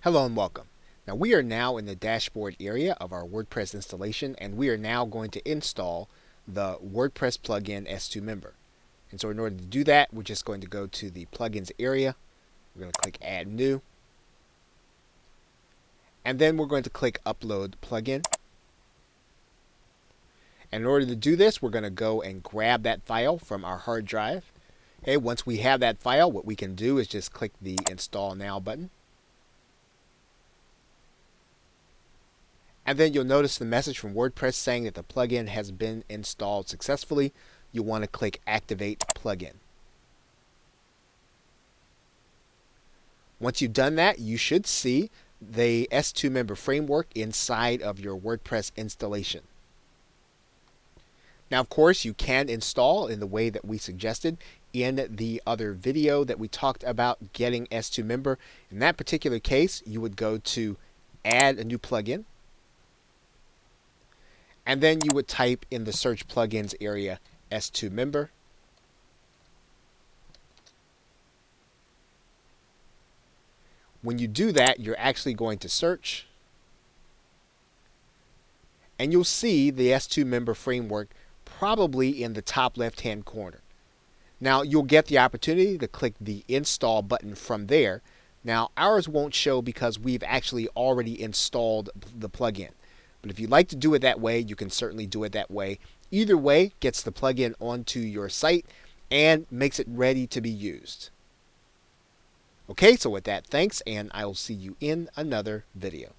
Hello and welcome. Now we are now in the dashboard area of our WordPress installation, and we are now going to install the WordPress plugin S2Member. And so in order to do that, we're just going to go to the plugins area. We're going to click add new. And then we're going to click upload plugin. And in order to do this, we're going to go and grab that file from our hard drive. Okay, once we have that file, what we can do is just click the install now button. And then you'll notice the message from WordPress saying that the plugin has been installed successfully. You'll want to click Activate Plugin. Once you've done that, you should see the S2Member framework inside of your WordPress installation. Now, of course, you can install in the way that we suggested in the other video that we talked about getting S2Member. In that particular case, you would go to Add a new plugin. And then you would type in the search plugins area S2Member. When you do that, you're actually going to search. And you'll see the S2Member framework probably in the top left-hand corner. Now, you'll get the opportunity to click the install button from there. Now, ours won't show because we've actually already installed the plugin. But if you'd like to do it that way, you can certainly do it that way. Either way gets the plugin onto your site and makes it ready to be used. Okay, so with that, thanks, and I will see you in another video.